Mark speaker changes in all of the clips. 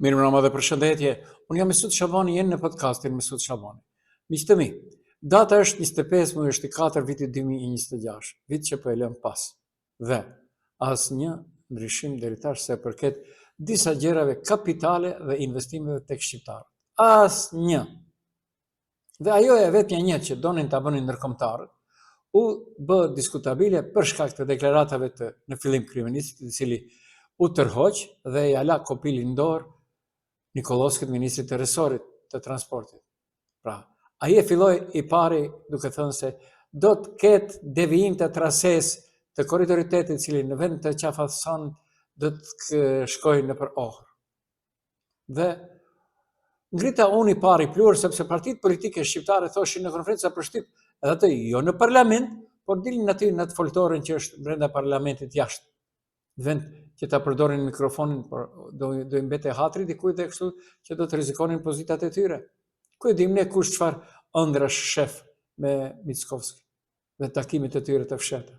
Speaker 1: Mirë mbrëma dhe përshëndetje. Unë jam Mesut Shabani, jenë në podcastin Mesut Shabani. Miq të mi, data është 25 muaj është i 4 viti 2026, vit që po e lëm pas. Dhe asnjë ndryshim deri tash se përket disa gjërave kapitale dhe investimeve tek shqiptarët. Asnjë. Dhe ajo e vetmja një që donin ta bënin ndërkombëtarët, u bë diskutabile për shkak të deklaratave të në fillim kryeministit, i cili u tërhoq dhe ja la kopilin dorë Nikolovskit, ministrit të resorit të transportit. Pra, ai e filloi i pari duke thënë se do të ketë devijim të trasesë të korridoritetit, i cili në vend të qafatson do të shkojë nëpër Ohër. Dhe ngrita unë i pari plur, sepse partitë politike shqiptare thoshin në konferenca për shtyp, edhe atë jo në parlament, por dilin aty në atë foltoren që është brenda parlamentit jashtë. Në vend që ta përdorin mikrofonin, por do i mbete hatri dikujt dhe kështu që do të rrezikonin pozitat e tyre. Ku e dim ne kush çfarë ëndrash shef me Mickovski dhe takimet e tyre të fshehta.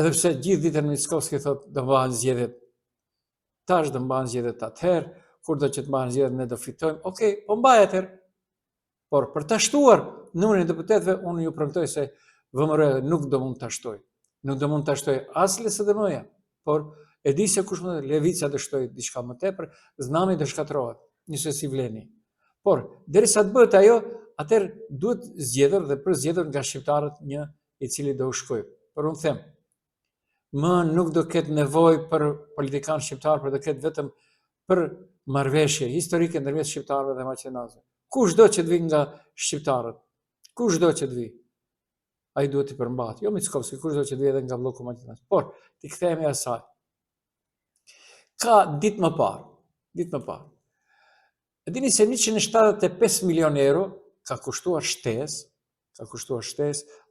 Speaker 1: Edhe pse gjithë ditën Mickovski thotë do mbahen zgjedhjet, tash do mbahen zgjedhjet atëherë, kur do që të mbahen zgjedhjet ne do fitojmë. Okej, po mbaj atëherë. Por për ta shtuar numrin e deputetëve, unë ju premtoj se VMR nuk do mund ta shtojë. Nuk do mund ta shtojë as LSDM-ja, por e di se kush mund, Levica do shtojë diçka më tepër, Znami do shkatërrohet, njësoj si Vleni. Por derisa të bëhet ajo, atëherë duhet zgjedhur dhe për zgjedhur nga shqiptarët një i cili do u shkojë. Por unë them, më nuk do ketë nevojë për politikan shqiptar, por do ketë vetëm për marrëveshje historike ndërmjet shqiptarëve dhe maqedonisëve. Kushdo që të vi nga shqiptarët, kushdo që të vi, ai duhet i përmbahet. Jo Mickovski, kushdo që të vi edhe nga bloku maqedonez. Por ti kthehemi asaj. Ka ditë më parë. E dini se 175 milion euro ka kushtuar shtesë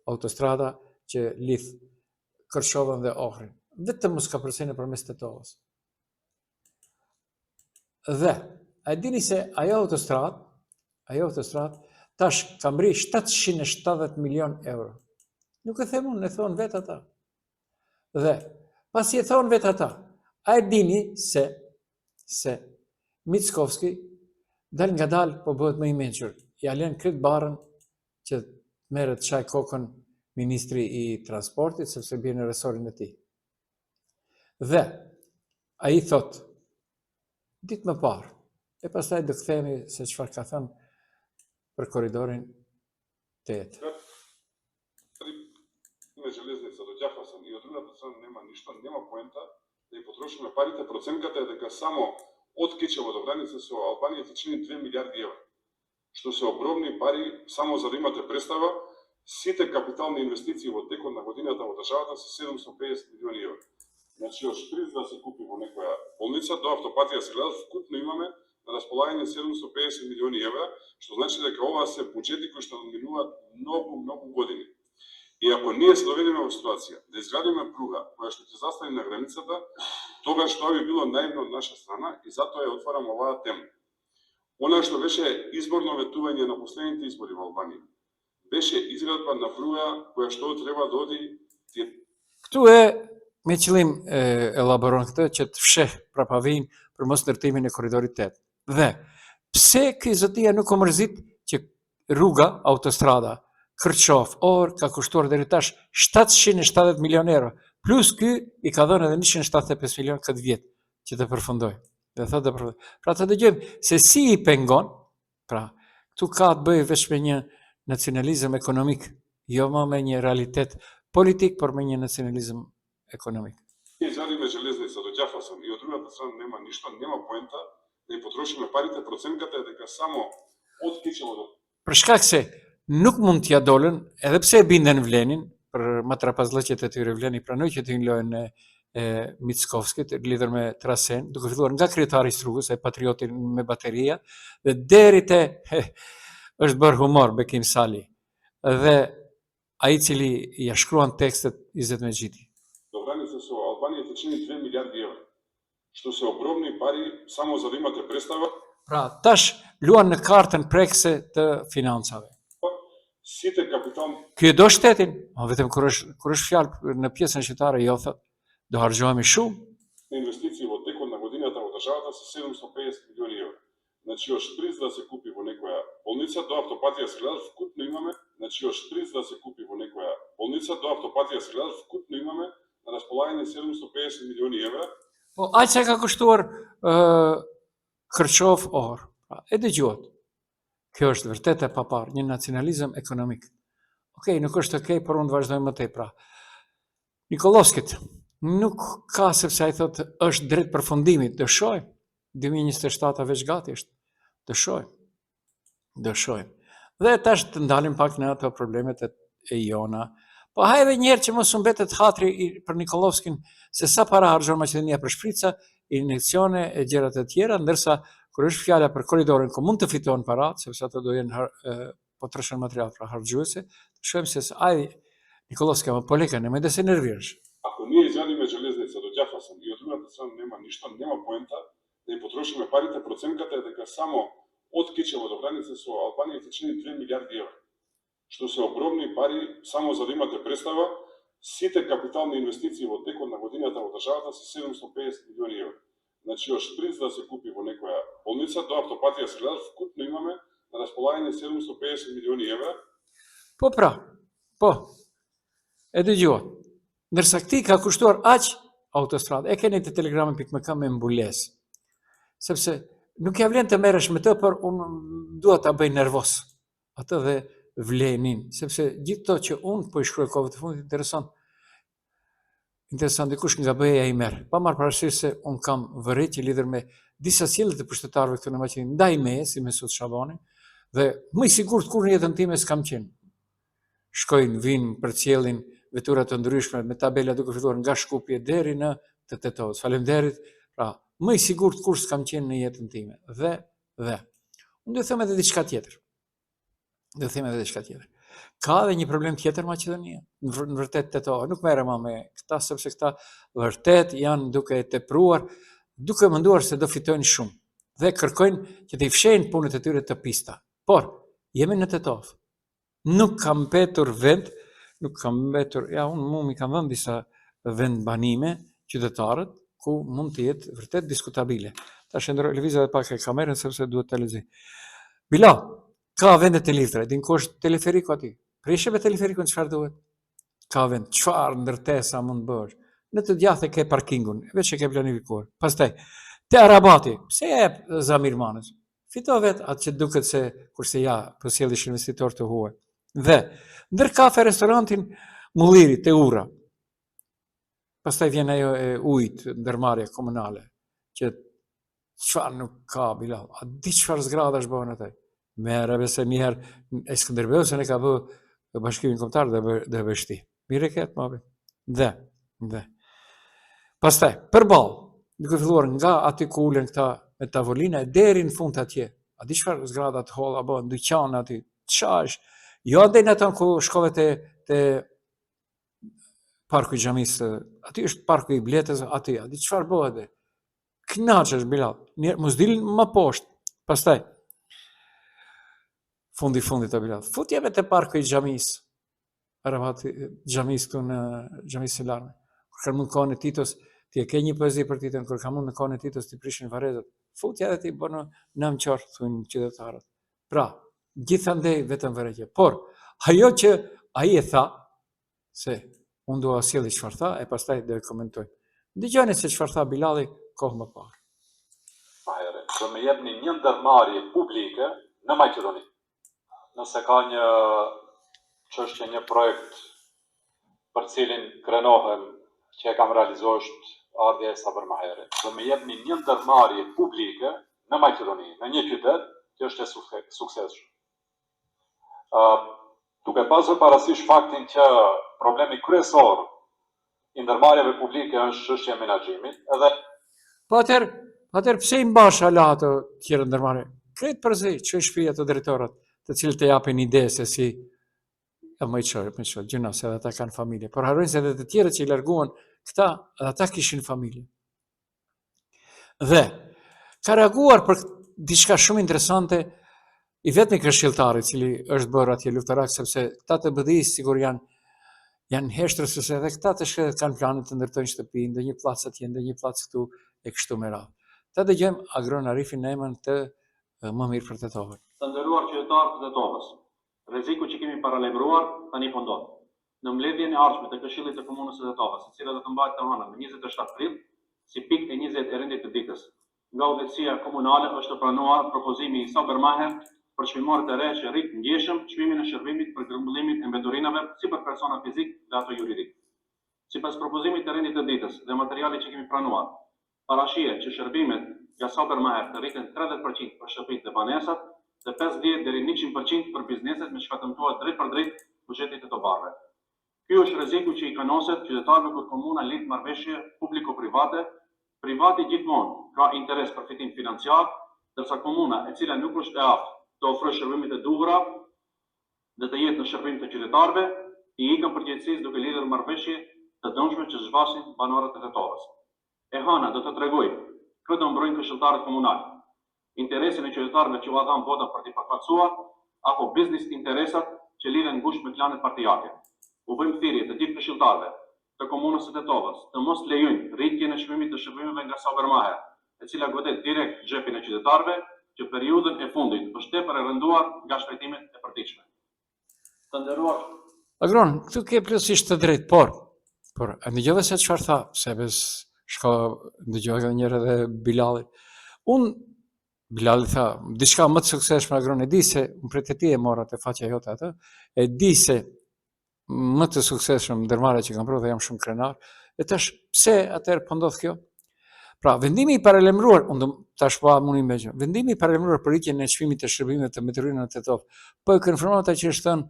Speaker 1: autostrada që lidh Kërçovën dhe Ohrin. Vetëm mos ka përse nëpërmes Tetovës. Dhe a dini se ajo autostradë tash ka mbri 770 milion euro. Nuk e them unë, e thonë vetë ata. Dhe pasi e thonë vetë ata, a e dini se Mickovski dal nga dal po bëhet më i mençur. Ja lën kryt barën që merret çaj kokën ministri i transportit, sepse bie në resorin e tij. Dhe ai thot ditë më parë, e pastaj do kthehemi se çfarë ka thënë për korridorin 8.
Speaker 2: Железница до Ѓафаса и од другата страна нема ништо, нема поента да ја потрошиме парите. Проценката е дека само од Кичево до граница со Албанија се чини 2 милиарди евра, што се огромни пари. Само за да имате представа, сите капитални инвестиции во текот на годината во државата се 750 милиони евра. Значи, од шприц да се купи во некоја болница, до автопатија се гледа, вкупно имаме на располагање 750 милиони евра, што значи дека ова се буџети кои што минуваат многу години. И ако ние се доведеме во ситуација да изградиме пруга која што ќе застане на границата, тогаш тоа би било наивно од наша страна и затоа ја отварам оваа тема. Она што беше изборно ветување на последните избори во Албанија, беше изградба на пруга која што треба да оди.
Speaker 1: Këtu e me qëllim elaboron këtë që të fsheh prapavin për mos ndërtimin e korridorit 8. Dhe pse ky zotia nuk u mërzit që rruga, autostrada Kërçov, Orë ka kushtuar deri tash 770 milion euro, plus ky i ka dhënë edhe 175 milion këtë vjet që të përfundoj. Dhe thotë pra të dëgjojmë se si i pengon. Pra, këtu ka të bëjë vetëm me një nacionalizëm ekonomik, jo më me një realitet politik, por me një nacionalizëm ekonomik.
Speaker 2: Ние изградиме железница до Ѓафаса и од другата страна нема ништо, нема поента да ја потрошиме парите. Проценката е дека само од Кичево до...
Speaker 1: Për shkak se nuk mund t'ja dolën, edhe pse e binden Vlenin, për matrapazllëqet e tyre Vleni pranoi që t'u lojën e Mickovskit lidhur me trasen, duke filluar nga kryetari i rrugës, ai patriotin me bateria, dhe deri te është bërë humor Bekim Sali. Dhe ai cili ja shkruan tekstet Izet Mexhiti.
Speaker 2: До граница со Албанија се чини 2 милиарди евра, што се огромни пари. Само за да имате представа.
Speaker 1: Pra, tash luan në kartën prekse të financave.
Speaker 2: Site kapital.
Speaker 1: Ky e do shtetin, vetëm kur është fjalë në pjesën shqiptare, jo thot, do harxhohemi shumë.
Speaker 2: инвестиции во текот на годината во државата се 750 милиони евра. Значи од шприц да се купи во некоја болница до автопатија се гледат вкупно имаме, значи од шприц да се купи во некоја болница до автопатија се гледат вкупно имаме на располагање 750 милиони евра.
Speaker 1: Po, aq sa ka kushtuar Kërçov orë. Pra, e dëgjuat. Kjo është vërtet e papar, një nacionalizëm ekonomik. Okej, nuk është okej, por unë vazhdojmë më tej. Pra, Nikolovskit nuk ka, sepse ai thotë është drejt përfundimit. Dëshojmë. 2027 veç gati është. Dëshojmë. Dhe tash të ndalim pak në ato problemet e jona. Po hajde një herë që mos u mbetet hatri për Nikolovskin se sa para harxhon Maqedonia për shprica, injekcione e gjëra të tjera, ndërsa kur është fjala për korridorin ku mund të fiton parat, sepse ato do jenë potrošen material pra harxhuese, shohim se ai Nikolovski ama poleka nemoj da se nerviraš.
Speaker 2: Ако ние изградиме железница до Ѓафасен и од другата страна нема ништо, нема поента да ја потрошиме парите, проценката е дека само од Кичево до граница со Албанија се чини 2 милиарди евра. Што се огромни пари, само за да имате представа, сите капитални инвестиции во текот на годината во државата се 750 милиони евра. Значи од шприц да се купи во некоја болница до автопатија се гледат вкупно имаме на располагање 750 милиони евра.
Speaker 1: Po pra, po, e dëgjuat. Ndërsa këti ka kushtuar aq autostradë. E keni të telegrame.me me mbulesë. Sepse nuk ja vlen të merresh me të, por unë dua ta bëj nervos. Atë dhe vlenin, sepse gjithë to që unë po i shkruaj kohë të fundit interesant dikush nga BE-ja i merr. Pa marrë parasysh se unë kam vërejtje lidhur me disa sjellje të pushtetarëve këtu në Maqedoni, ndaj meje, si Mesut Shabani, dhe më i sigurt kur në jetën time s'kam qenë. Shkojnë, vinë, përcjellin vetura të ndryshme me tabela duke filluar nga Shkupje deri në të Tetovës. Faleminderit. Pra, më i sigurt kur s'kam qenë në jetën time. Dhe unë do të them edhe diçka tjetër. Ka edhe një problem tjetër Maqedonia. Në vërtet Tetova nuk merrem më me këta sepse këta vërtet janë duke tepruar, duke menduar se do fitojnë shumë dhe kërkojnë që të i fshejnë punët e tyre të pista. Por jemi në Tetovë. Nuk kam mbetur vend, unë mi kam dhënë disa vend banime qytetarët ku mund të jetë vërtet diskutabile. Tash ndëroj lëvizja edhe pak e kamerën sepse duhet të lexoj. Bilal, ka vendet e liftra, din ku është teleferiku aty? Prishe me teleferikun çfarë duhet? Ka vend, çfarë ndërtesa mund bësh? Në të djathtë ke parkingun, veç e ke planifikuar. Pastaj, te Arabati, pse e jep Zamirmanës? Fito vet atë që duket se kurse ja po sjellësh investitor të huaj. Dhe ndër kafe restorantin Mulliri te Urra. Pastaj vjen ajo e ujit, ndërmarrja komunale, që çfarë nuk ka Bilal. A di çfarë zgradash bëhen atë? Merreve se një herë e Skënderbeut e ka bë Bashkimin Kombëtar dhe vështi. Mire ketë mabi. Dhe. Pastaj, përballë, duke filluar nga aty ku ulen këta me tavolina deri në fund atje. A di çfarë zgrada të holla bën, dyqan aty, çash. Jo andej në atë ku shkove te parku i xhamisë, aty është parku i bletës, aty, a di çfarë bëhet aty? Knaçesh Bilal, mos dilin më poshtë. Pastaj fundit të Bilal. Futjeve te parku i xhamisë. Arabati xhamisë këtu në xhamisë së larme. Kur kanë mund kohën e Titos, ti e ke një poezi për Titon, kur ka mund në kohën e Titos ti prishin varrezat. Futja edhe ti bën nëm qorë, thonë qytetarët. Pra, gjithandej vetëm vërejtje. Por, ajo që ai e tha, se unë dua sjellë çfarë tha, e pastaj do e komentoj. Dëgjoni se çfarë tha Bilali kohë më parë.
Speaker 3: Do me jepni një ndërmarrje publike në Maqedoni. Nëse ka një çështje, një projekt për cilin krenohem që e kam realizuar ardhja e sa për më herët. Do me jepni një ndërmarrje publike në Maqedoni, në një qytet që është e suksesshëm. Duke pasur parasysh faktin që problemi kryesor i ndërmarrjeve publike është çështja e menaxhimit, edhe
Speaker 1: Po atëherë pse i mbash ala ato tjerë ndërmarrje? Kretë përzi që shtëpia të drejtorat, të cilët të japin ide se si më i çoj, gjëna se edhe ata kanë familje, por harrojnë se edhe të tjerët që i larguan këta, edhe ata kishin familje. Dhe ka reaguar për diçka shumë interesante i vetmi këshilltari i cili është bërë atje luftarak, sepse këta të BDI sigur janë janë heshtrës se edhe këta të shkretet kanë planet të ndërtojnë shtëpi, ndonjë plac atje, ndonjë plac këtu e kështu me radhë. Ta dëgjojmë Agron Arifin në emën të më mirë për Tetovën.
Speaker 4: Të nderuar qytetarë të Tetovës, rreziku që kemi paralajmëruar tani po ndodh. Në mbledhjen e ardhshme të Këshillit të Komunës së Tetovës, e cila do të mbahet të hënën në 27 prill, si pikë e 20 e rendit të ditës. Nga udhëheqësia komunale është pranuar propozimi i Saber Maher për çmimorët e re që rrit ndjeshëm çmimin e shërbimit për grumbullimin e mbeturinave si për persona fizik dhe ato juridik. Sipas propozimit të rendit të ditës dhe materialit që kemi pranuar, parashihet që shërbimet nga Saber Maher të rriten 30% për shtëpitë dhe banesat dhe 50 deri 100% për bizneset me shkatëmtuar drejt për drejt buxhetit të tobarëve. Ky është rreziku që i kanoset qytetarëve kur komuna lidh marrëveshje publiko-private. Privati gjithmonë ka interes për fitim financiar, ndërsa komuna, e cila nuk është e aftë të ofrojë shërbimet e duhura dhe të jetë në shërbim të qytetarëve, i ikën përgjegjësisë duke lidhur marrëveshje të dëmshme që zhvasin banorët e Tetovës. E hëna do të tregoj, këtë do mbrojnë këshilltarët komunal. Interesin e qytetarëve që u dhan vota për t'i përfaqësuar, apo biznes interesat që lidhen ngushtë me klanet partijake. U bëjmë thirrje të gjithë këshilltarëve të komunës së Tetovës të mos lejojnë rritjen e çmimit të shërbimeve nga Saber Maher, e cila godet direkt xhepin e qytetarëve, që periudhën e fundit është tepër e rënduar nga shpejtimet e përditshme. Të nderuar
Speaker 1: Agron, këtu ke plotësisht të drejtë, por a dëgjove se çfarë tha, sepse shko dëgjova edhe një herë edhe Bilali. Bilali tha, diçka më të suksesshme Agron, e di se më prej ti e mora te faqja jote atë, e di se më të suksesshëm ndërmarrja që kam prodha jam shumë krenar. E tash pse atëherë po ndodh kjo? Pra, vendimi i paralajmëruar, unë tash po mundi më gjë. Vendimi i paralajmëruar për rritjen e çmimit të shërbimeve të mbeturinave të Tetovë, po e konfirmon ata që është thënë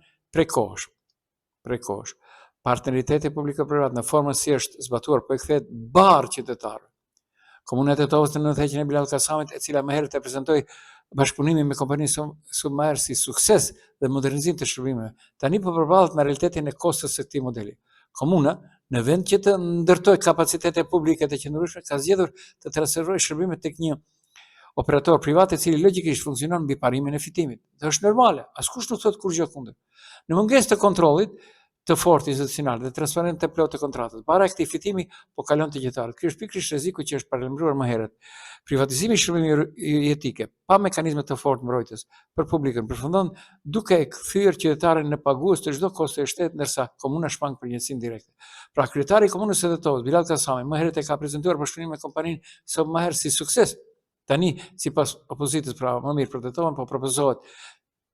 Speaker 1: prekosh. Partneriteti publiko-privat në formën si është zbatuar, po e kthehet barr qytetarëve. Komuna e Tetovës në udhëheqjen e Bilal Kasamit, e cila më herët e prezantoi bashkëpunimin me kompaninë Submaher si sukses dhe modernizim të shërbimeve, tani po përballet me realitetin e kostës së këtij modeli. Komuna, në vend që të ndërtojë kapacitete publike të qëndrueshme, ka zgjedhur të transferojë shërbimet tek një operator privat i cili logjikisht funksionon mbi parimin e fitimit. Dhe është normale, askush nuk thotë kurrë gjë kundër. Në mungesë të kontrollit të fortë institucional dhe transparent të plotë të kontratës, bara e këtij fitimi po kalon te qytetarët. Ky është pikërisht rreziku që është paralajmëruar më herët. Privatizimi i shërbimeve jetike pa mekanizme të fortë mbrojtës për publikun përfundon duke e kthyer qytetarin në pagues të çdo kosti i shtetit, ndërsa komuna shpang përgjegjësinë direkte. Pra, kryetari i komunës së Tetovës, Bilal Kasami, më herët e ka prezantuar bashkëpunimin me kompaninë Submaher si sukses. Tani, sipas opozitës, pra më mirë për Tetovën, po propozohet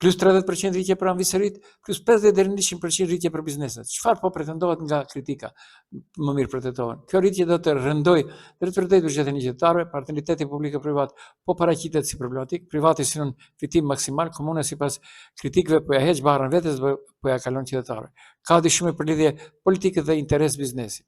Speaker 1: plus 30% rritje për anvisërit, plus 50 deri në 100% rritje për bizneset. Çfarë po pretendohet nga kritika më mirë për Tetovën? Kjo rritje do të rëndojë drejt për drejt buxhetin e qytetarëve, partneriteti publiko-privat po paraqitet si problematik, privati synon fitim maksimal, komuna sipas kritikëve po ja heq barrën vetes, po ja kalon qytetarëve. Ka dyshime për lidhje politike dhe interes biznesi.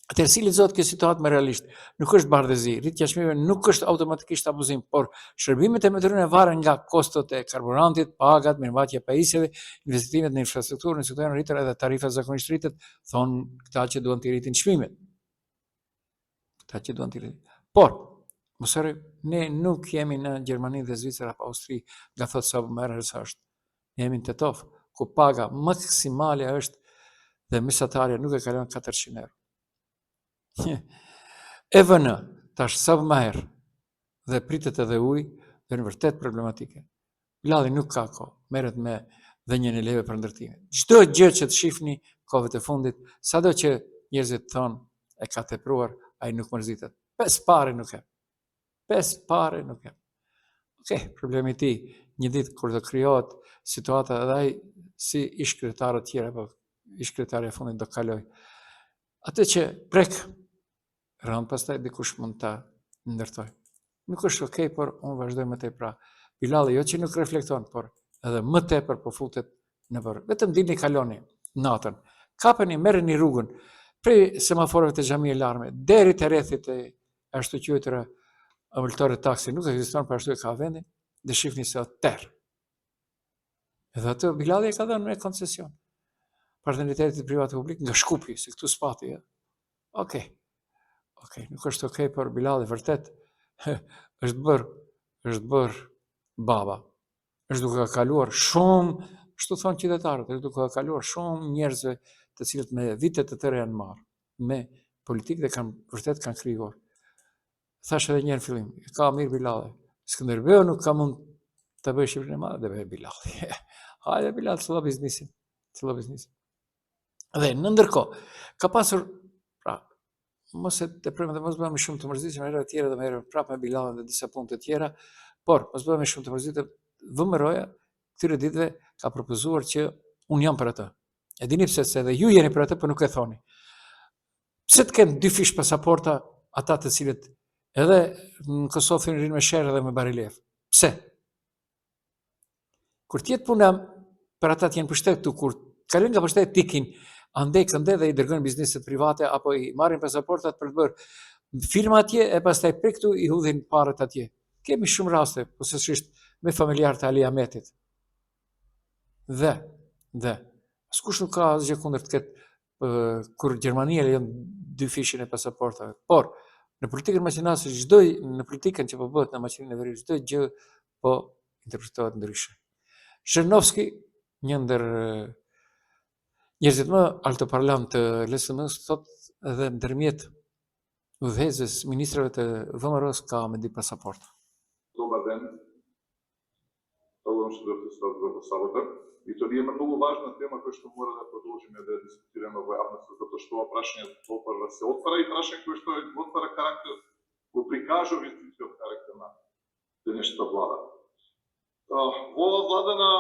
Speaker 1: Atëherë si lexohet kjo situatë më realisht? Nuk është bardhëzi, rritja e çmimeve nuk është automatikisht abuzim, por shërbimet e mbeturinave varen nga kostot e karburantit, pagat, mirëmbajtja e pajisjeve, investimet në infrastrukturë, në sektorin rritër edhe tarifat zakonisht rritet, thonë këta që duan të rritin çmimet. Por, mos harroj, ne nuk jemi në Gjermani dhe Zvicër apo Austri, nga thotë sa merr sa është. Ne jemi në Tetovë, ku paga maksimale është dhe mesatarja nuk e kalon 400 euro. EVN, tash Submaher dhe pritet edhe ujë, dhe në vërtet problematike. Bilali nuk ka kohë, merret me dhënien e leve për ndërtime. Çdo gjë që të shihni kohët e fundit, sado që njerëzit thonë e ka tepruar, ai nuk mërzitet. 5 pare nuk e. Okej, problemi i tij, një ditë kur të krijohet situata edhe ai si ish kryetarë të tjerë apo ish kryetari e fundit do kaloj. Atë që prek rënd pastaj dikush mund ta ndërtoj. Nuk është okej, por unë vazhdoj me te pra. Bilali jo që nuk reflekton, por edhe më tepër po futet në varr. Vetëm dilni kaloni natën. Kapeni, merreni rrugën prej semaforëve të xhamia Larme deri te rrethit e ashtu quajtura ëmbëltore taksi, nuk ekziston për ashtu e ka vendin, dhe shihni se o terr. Edhe atë Bilali e ka dhënë me koncesion. Partneriteti privat publik nga Shkupi, se këtu spati. Okej, nuk është okej, por Bilali vërtet është bër baba. Është duke ka kaluar shumë, ashtu thonë qytetarët, është duke ka kaluar shumë njerëzve të cilët me vitet të tëra janë marrë, me politikë dhe vërtet kanë krijuar. Thash edhe një herë në fillim, ka Amir Bilali. Skënderbeu nuk ka mund të bëjë Shqipërinë e madhe, dhe bëjë Bilali. Hajde Bilal, cilla biznisin. Dhe në ndërkohë, ka pasur, pra, mos e teprem dhe mos bëhem shumë të mërzitshëm herë të tjera dhe më herë prapë me Bilalin dhe disa punë të tjera, por mos bëhem shumë të mërzitshëm, VMRO-ja këtyre ditëve ka propozuar që unë jam për atë. E dini pse se edhe ju jeni për atë, por nuk e thoni. Pse të kenë 2 fish pasaporta ata të cilët edhe në Kosovë thënë rinë me sherë dhe me barelef? Pse? Kur tjetë puna për ata të jenë pushtetu, kur kalin nga pushtet tikin, andej këndë dhe i dërgën bizneset private, apo i marrin pasaportat për të bërë firma atje, e pastaj prej këtu i hudhin parët atje. Kemi shumë raste, posaçërisht me familjarë të Ali Ahmetit. Dhe, askush nuk ka asgjë kundër të ketë kur Gjermania lejon 2 fishin e pasaportave. Por, në politikën maqinase, në politikën që po bëhet në Maqininë e Veriut, çdo gjë po interpretohet ndryshe. Zhirinovski, një ndër njerëzit më altoparlant të LSM-s, thot edhe ndërmjet udhëhecës ministrave të VMRO-s ka me 2 pasaporta.
Speaker 2: Dobar ден. Ovo što da sabote. I to je много важна тема која што мора да продолжиме да дискутираме во јавноста, затоа што прашањето топар се отвара и прашање кој што отвара карактер, го прикажува институцијот карактер на денешната влада. Во ова влада на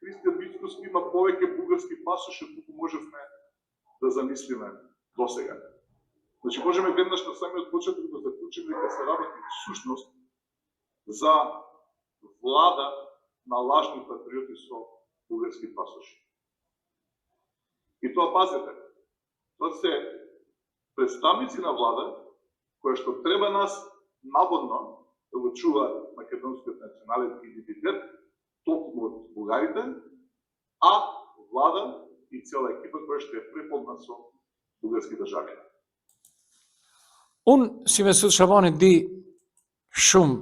Speaker 2: Христијан Мицкоски има повеќе бугарски пасоши колку можевме да замислиме досега. Значи можеме веднаш на самиот почеток да заклучиме дека се работи всушност за влада на лажни патриоти со бугарски пасоши. И тоа пазете, тоа се представници на влада, која што треба нас наводно да го чува македонскиот национален идентитет, токму од бугарите, а влада и цела екипа која што е преполна со бугарски државјани.
Speaker 1: Unë, si Mesut Shabani, di shumë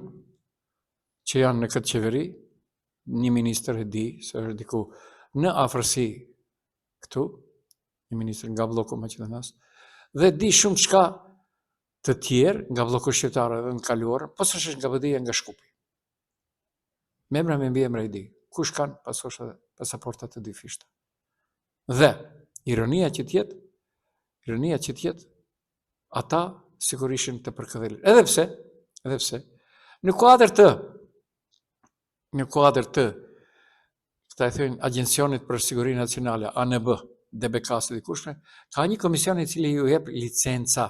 Speaker 1: që janë në këtë qeveri, një ministër e di, se është diku në afërsi këtu, një ministër nga bloku Maqedonas, dhe di shumë çka të tjerë nga bloku shqiptar edhe në kaluar, posaçërisht nga BD-ja, nga Shkupi. Me emra me mbiemra i di, kush kanë pasaporta të 2 fishta. Dhe ironia që tjetë, ata sigurishin të përkëdhelin. Edhe pse, në kuadër të, këta e thënë Agjencionit për Sigurinë Nacionale, ANB, DBK-së dhe kushme, ka një komision i cili ju jep licenca.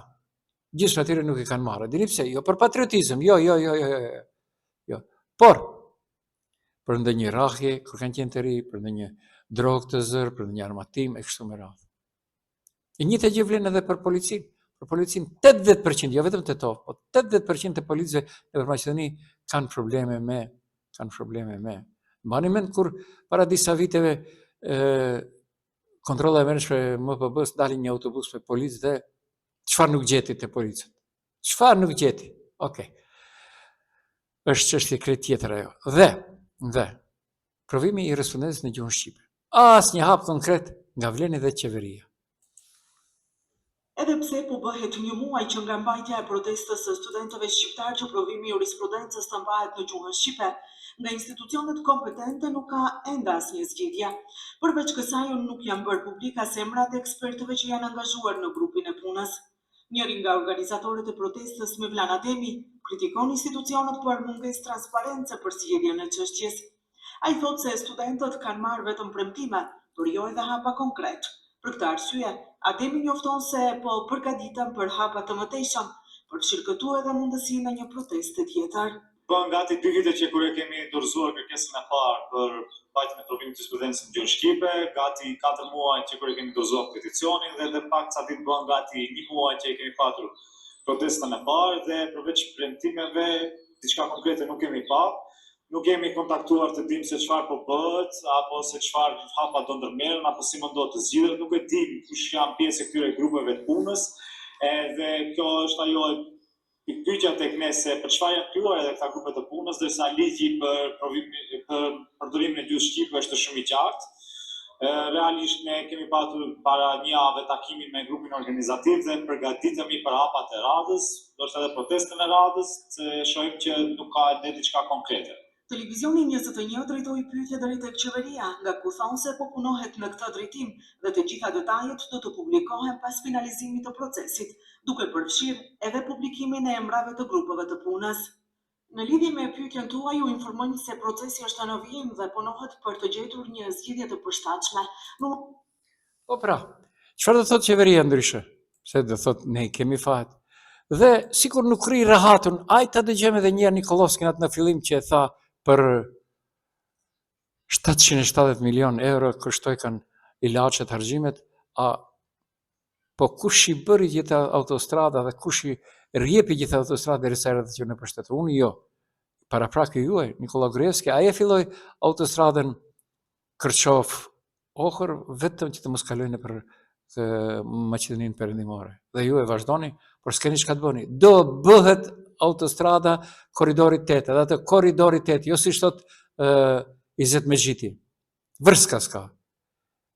Speaker 1: Gjithë atyre nuk i kanë marrë. Dini pse? Jo për patriotizëm, jo. Por, për ndonjë rrahje, kur kanë qenë të ri, për ndonjë drogë të zërë, për ndonjë armatim, e kështu me radhë. E njëjta gjë vlen edhe për policinë. Për policinë 80%, jo vetëm Tetov, po 80% të policëve në Maqedoni kanë probleme me. Mbani mend kur para disa viteve kontrolla e mërshme MPB-s dalin një autobus me policë dhe çfarë nuk gjeti te policët. Çfarë nuk gjeti? Okej. Është çështje krejt tjetër ajo. Dhe provimi i respondencës në gjuhën shqipe. Asnjë hap konkret nga Vleni dhe qeveria.
Speaker 5: Edhe pse po bëhet një muaj që nga mbajtja e protestës së studentëve shqiptar që provimi i jurisprudencës të mbahet në gjuhën shqipe, nga institucionet kompetente nuk ka ende asnjë zgjidhje. Përveç kësaj nuk janë bërë publika emrat e ekspertëve që janë angazhuar në grupin e punës. Njëri nga organizatorët e protestës, Mevlan Ademi, kritikon institucionet për mungesë transparence për zgjidhjen e çështjes. Ai thotë se studentët kanë marrë vetëm premtime, por jo edhe hapa konkret. Për këtë arsye, Ademi njofton se po përgatiten për hapa të mëtejshëm, për të shirkëtuar edhe mundësinë e një proteste tjetër.
Speaker 6: Bën gati 2 vite që kur e kemi dorëzuar kërkesën e parë për mbajtjen e provimit të jurisprudencës në gjuhën shqipe, gati 4 muaj që kur e kemi dorëzuar peticionin dhe pak ca ditë bën gati 1 muaj që e kemi patur protestën e parë dhe përveç premtimeve, diçka konkrete nuk kemi pa. Nuk kemi kontaktuar të dim se çfarë po bëhet, apo se çfarë hapa do ndërmerren, apo si mundot të zgjidhet, nuk e dim kush janë pjesë e këtyre grupeve të punës, edhe kjo është ajo pyetja tek ne se për çfarë janë krijuar edhe këta grupe të punës, ndërsa ligji për përdorimin e gjuhës shqipe është shumë i qartë. Realisht ne kemi patur para një jave takimin me grupin organizativ dhe përgatitemi për hapat e radhës, ndoshta edhe protestën e radhës, se shohim që nuk ka ne diçka konkrete.
Speaker 5: Televizioni 21 drejtoi pyetje drejt tek qeveria, nga ku thonë se po punohet në këtë drejtim dhe të gjitha detajet do të publikohen pas finalizimit të procesit, duke përfshirë edhe publikimin e emrave të grupeve të punës. Në lidhje me pyetjen tuaj u informojmë se procesi është në vijim dhe punohet për të gjetur një zgjidhje të përshtatshme.
Speaker 1: Po pra, çfarë do thotë qeveria ndryshe? Se do thotë ne kemi fat. Dhe sikur nuk rri rahatun, ta dëgjojmë edhe një herë Nikolovskin atë në fillim që e tha për 770 milion euro kushtoi kanë ilaçet, harxhimet, po kush i bëri gjithë autostrada dhe kush i rjepi gjithë autostrada derisa erdhi që në pushtetë? Unë jo. Paraprakë juaj, Nikola Gruevski, ai e filloi autostradën Kërçov-Ohër vetëm që të mos kalojnë për Maqedoninë Perëndimore. Dhe ju e vazhdoni, por s'keni çka të bëni. Do bëhet autostrada korridori 8, edhe atë korridori 8, jo si thot Izet Mexhiti. Vërska s'ka.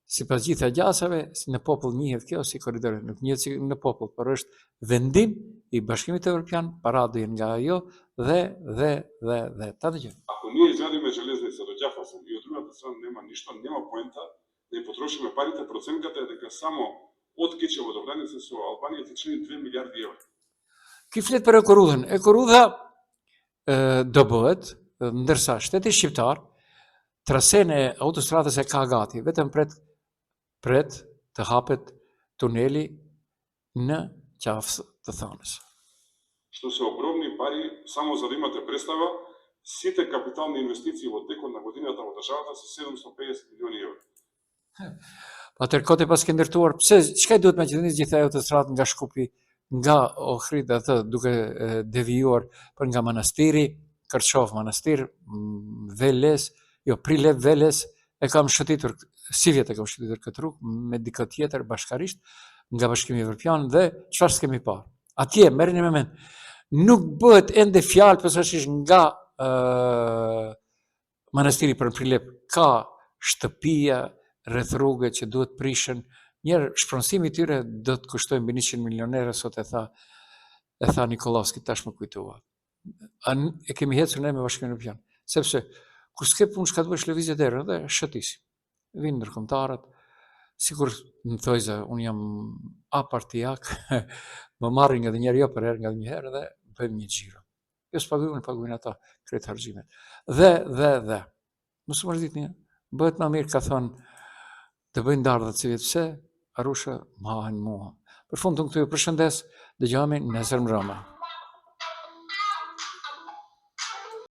Speaker 1: Sipas gjitha gjasave, në popull njihet kjo si korridori, nuk njihet si në popull, por është vendim i Bashkimit Evropian, para do jenë nga ajo dhe ta dëgjojmë.
Speaker 2: Ако ние изградиме железница до Ѓафасен и од другата страна нема поента да ја потрошиме парите, проценката е дека само од Кечево до граница со Албанија се чини 2 милиарди евра.
Speaker 1: Ky flet për Ekorudhën. Ekorudha do bëhet, ndërsa shteti shqiptar trasen e autostradës e ka gati, vetëm pret të hapet tuneli në qafë të thonës.
Speaker 2: Што се огромни пари, само за да имате представа, сите капитални инвестиции во текот на годината во државата се 750 милиони евра.
Speaker 1: Atër kote pas ke ndërtuar, pse çka duhet Maqedonisë gjithë ajo autostradë nga Shkupi, nga Ohrid atë duke devijuar për nga manastiri, Kërçov manastir, Veles, Prilep Veles, e kam shëtitur, si vjet e kam shëtitur këtë rrugë me dikë tjetër bashkarisht nga Bashkimi Evropian dhe çfarë s'kemi parë. Atje merrni me mend, nuk bëhet ende fjalë posaçish nga manastiri për Prilep, ka shtëpia rreth rrugë që duhet prishen. Njerë shpronësimi tyre do të kushtojnë mbi 100 milionerë, sot e tha Nikolovski, tash më kujtua. E kemi hecur ne me Bashkimin Evropian, sepse kur s'ke punë çka të bësh lëvizje derë dhe shëtisim. Vinë ndërkombëtarët, sikur më thojë unë jam apartijak, më marrin edhe njerë jo për herë nga një herë dhe bëjmë një xhiro. Jo s'paguajnë ata kretë harxhimet. Dhe. Mos më ditë një, bëhet më mirë ka thonë të bëjnë dardhët si vjetë pse, Arusha më hahen mua. Për fund të këtu ju përshëndes, dëgjojmë nesër mbrëmë.